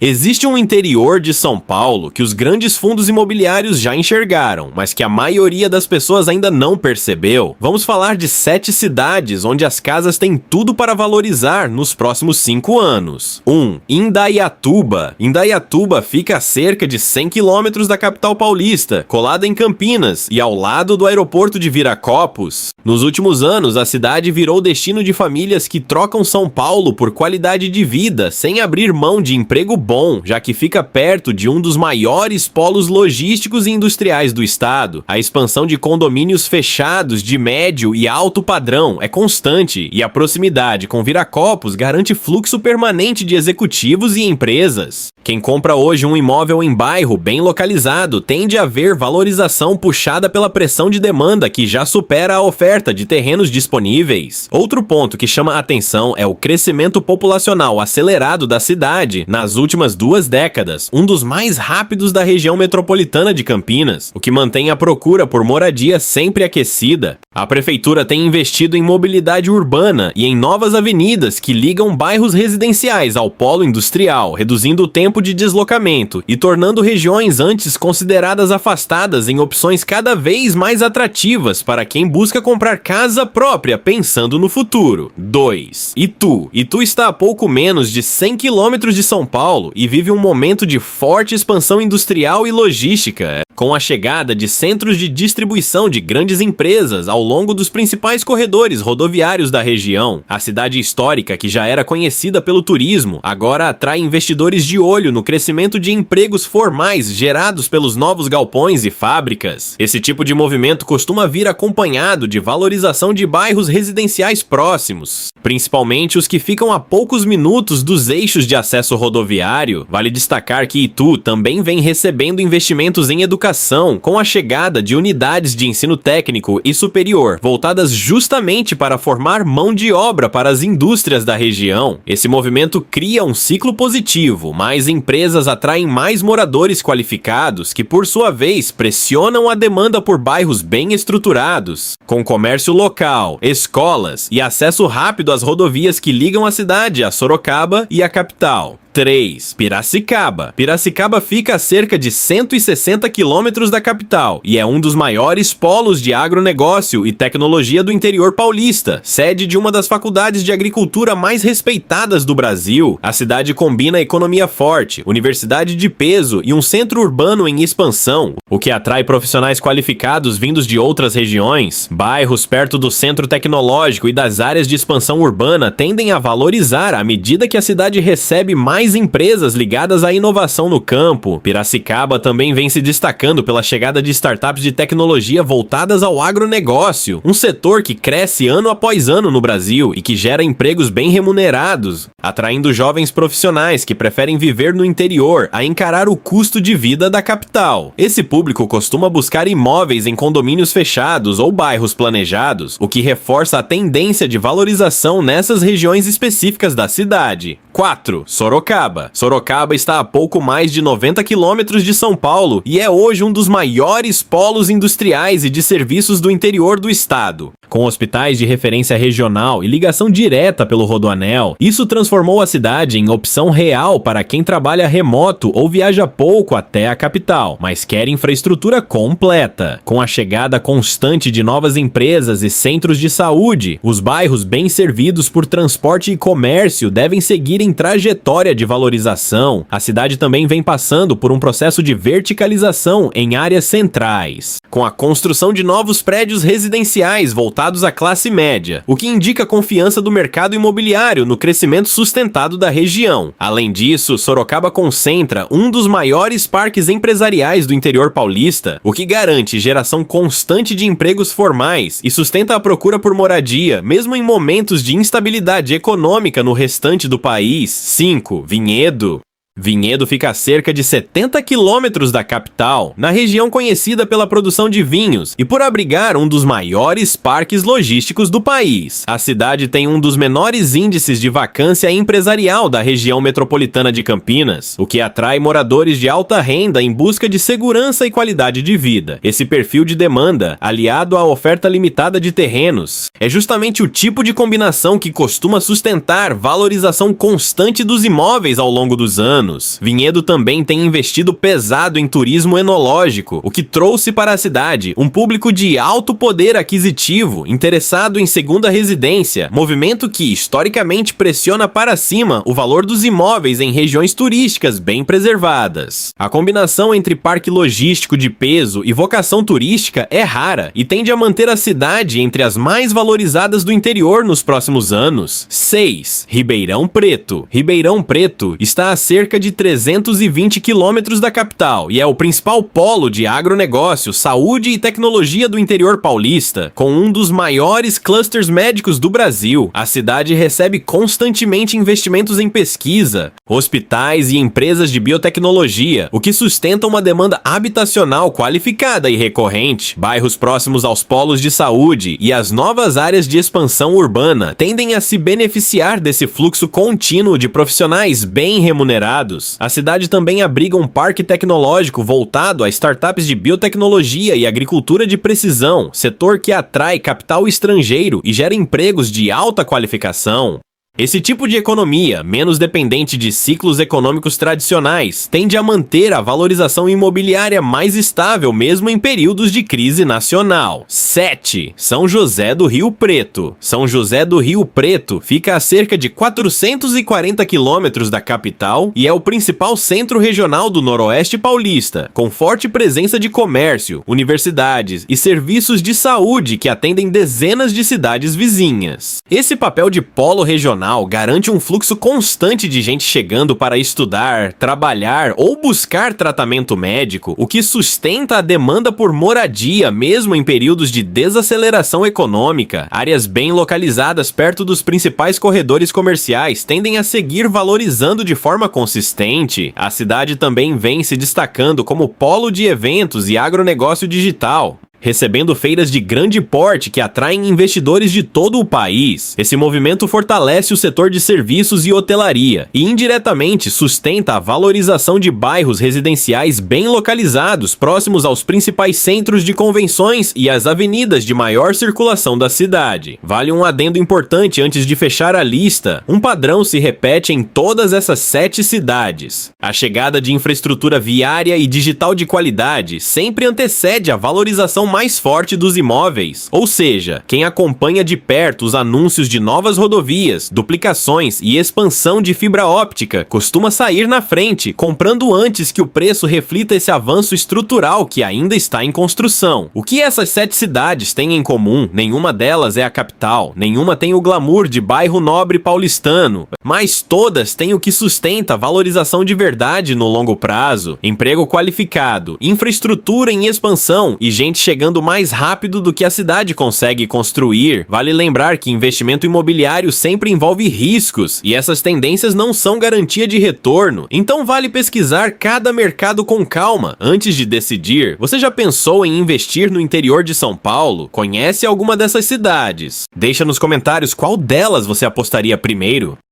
Existe um interior de São Paulo que os grandes fundos imobiliários já enxergaram, mas que a maioria das pessoas ainda não percebeu. Vamos falar de 7 cidades onde as casas têm tudo para valorizar nos próximos 5 anos. 1. Indaiatuba. Indaiatuba fica a cerca de 100 quilômetros da capital paulista, colada em Campinas e ao lado do aeroporto de Viracopos. Nos últimos anos, a cidade virou destino de famílias que trocam São Paulo por qualidade de vida, sem abrir mão de emprego bom, já que fica perto de um dos maiores polos logísticos e industriais do estado. A expansão de condomínios fechados de médio e alto padrão é constante e a proximidade com Viracopos garante fluxo permanente de executivos e empresas. Quem compra hoje um imóvel em bairro bem localizado tende a ver valorização puxada pela pressão de demanda que já supera a oferta de terrenos disponíveis. Outro ponto que chama a atenção é o crescimento populacional acelerado da cidade nas últimas 2 décadas, um dos mais rápidos da região metropolitana de Campinas, o que mantém a procura por moradia sempre aquecida. A prefeitura tem investido em mobilidade urbana e em novas avenidas que ligam bairros residenciais ao polo industrial, reduzindo o tempo de deslocamento e tornando regiões antes consideradas afastadas em opções cada vez mais atrativas para quem busca comprar casa própria pensando no futuro. 2. Itu. Itu está a pouco menos de 100 quilômetros de São Paulo e vive um momento de forte expansão industrial e logística, com a chegada de centros de distribuição de grandes empresas ao longo dos principais corredores rodoviários da região. A cidade histórica, que já era conhecida pelo turismo, agora atrai investidores de olho no crescimento de empregos formais gerados pelos novos galpões e fábricas. Esse tipo de movimento costuma vir acompanhado de valorização de bairros residenciais próximos, principalmente os que ficam a poucos minutos dos eixos de acesso rodoviário. Vale destacar que Itu também vem recebendo investimentos em educação, com a chegada de unidades de ensino técnico e superior, voltadas justamente para formar mão de obra para as indústrias da região. Esse movimento cria um ciclo positivo, mais empresas atraem mais moradores qualificados, que por sua vez pressionam a demanda por bairros bem estruturados, com comércio local, escolas e acesso rápido às rodovias que ligam a cidade a Sorocaba e a capital. 3. Piracicaba. Piracicaba fica a cerca de 160 quilômetros da capital e é um dos maiores polos de agronegócio e tecnologia do interior paulista, sede de uma das faculdades de agricultura mais respeitadas do Brasil. A cidade combina economia forte, universidade de peso e um centro urbano em expansão, o que atrai profissionais qualificados vindos de outras regiões. Bairros perto do centro tecnológico e das áreas de expansão urbana tendem a valorizar à medida que a cidade recebe mais empresas ligadas à inovação no campo. Piracicaba também vem se destacando pela chegada de startups de tecnologia voltadas ao agronegócio, um setor que cresce ano após ano no Brasil e que gera empregos bem remunerados, atraindo jovens profissionais que preferem viver no interior a encarar o custo de vida da capital. Esse público costuma buscar imóveis em condomínios fechados ou bairros planejados, o que reforça a tendência de valorização nessas regiões específicas da cidade. 4. Sorocaba. Sorocaba está a pouco mais de 90 quilômetros de São Paulo e é hoje um dos maiores polos industriais e de serviços do interior do estado. Com hospitais de referência regional e ligação direta pelo Rodoanel, isso transformou a cidade em opção real para quem trabalha remoto ou viaja pouco até a capital, mas quer infraestrutura completa. Com a chegada constante de novas empresas e centros de saúde, os bairros bem servidos por transporte e comércio devem seguir em trajetória de valorização. A cidade também vem passando por um processo de verticalização em áreas centrais, com a construção de novos prédios residenciais voltados à classe média, o que indica a confiança do mercado imobiliário no crescimento sustentado da região. Além disso, Sorocaba concentra um dos maiores parques empresariais do interior paulista, o que garante geração constante de empregos formais e sustenta a procura por moradia, mesmo em momentos de instabilidade econômica no restante do país. 5. Vinhedo. Vinhedo fica a cerca de 70 quilômetros da capital, na região conhecida pela produção de vinhos e por abrigar um dos maiores parques logísticos do país. A cidade tem um dos menores índices de vacância empresarial da região metropolitana de Campinas, o que atrai moradores de alta renda em busca de segurança e qualidade de vida. Esse perfil de demanda, aliado à oferta limitada de terrenos, é justamente o tipo de combinação que costuma sustentar valorização constante dos imóveis ao longo dos anos. anos. Vinhedo também tem investido pesado em turismo enológico, o que trouxe para a cidade um público de alto poder aquisitivo interessado em segunda residência, movimento que historicamente pressiona para cima o valor dos imóveis em regiões turísticas bem preservadas. A combinação entre parque logístico de peso e vocação turística é rara e tende a manter a cidade entre as mais valorizadas do interior nos próximos anos. 6. Ribeirão Preto. Ribeirão Preto está a cerca de 320 quilômetros da capital e é o principal polo de agronegócio, saúde e tecnologia do interior paulista, com um dos maiores clusters médicos do Brasil. A cidade recebe constantemente investimentos em pesquisa, hospitais e empresas de biotecnologia, o que sustenta uma demanda habitacional qualificada e recorrente. Bairros próximos aos polos de saúde e as novas áreas de expansão urbana tendem a se beneficiar desse fluxo contínuo de profissionais bem remunerados. A cidade também abriga um parque tecnológico voltado a startups de biotecnologia e agricultura de precisão, setor que atrai capital estrangeiro e gera empregos de alta qualificação. Esse tipo de economia, menos dependente de ciclos econômicos tradicionais, tende a manter a valorização imobiliária mais estável mesmo em períodos de crise nacional. 7. São José do Rio Preto. São José do Rio Preto fica a cerca de 440 quilômetros da capital e é o principal centro regional do Noroeste Paulista, com forte presença de comércio, universidades e serviços de saúde que atendem dezenas de cidades vizinhas. Esse papel de polo regional garante um fluxo constante de gente chegando para estudar, trabalhar ou buscar tratamento médico, o que sustenta a demanda por moradia mesmo em períodos de desaceleração econômica. Áreas bem localizadas perto dos principais corredores comerciais tendem a seguir valorizando de forma consistente. A cidade também vem se destacando como polo de eventos e agronegócio digital, recebendo feiras de grande porte que atraem investidores de todo o país. Esse movimento fortalece o setor de serviços e hotelaria e indiretamente sustenta a valorização de bairros residenciais bem localizados próximos aos principais centros de convenções e às avenidas de maior circulação da cidade. Vale um adendo importante antes de fechar a lista. Um padrão se repete em todas essas 7 cidades. A chegada de infraestrutura viária e digital de qualidade sempre antecede a valorização mais forte dos imóveis, ou seja, quem acompanha de perto os anúncios de novas rodovias, duplicações e expansão de fibra óptica costuma sair na frente, comprando antes que o preço reflita esse avanço estrutural que ainda está em construção. O que essas 7 cidades têm em comum? Nenhuma delas é a capital, nenhuma tem o glamour de bairro nobre paulistano, mas todas têm o que sustenta a valorização de verdade no longo prazo: emprego qualificado, infraestrutura em expansão e gente chegando mais rápido do que a cidade consegue construir. Vale lembrar que investimento imobiliário sempre envolve riscos e essas tendências não são garantia de retorno, então vale pesquisar cada mercado com calma antes de decidir. Você já pensou em investir no interior de São Paulo? Conhece alguma dessas cidades? Deixa nos comentários qual delas você apostaria primeiro.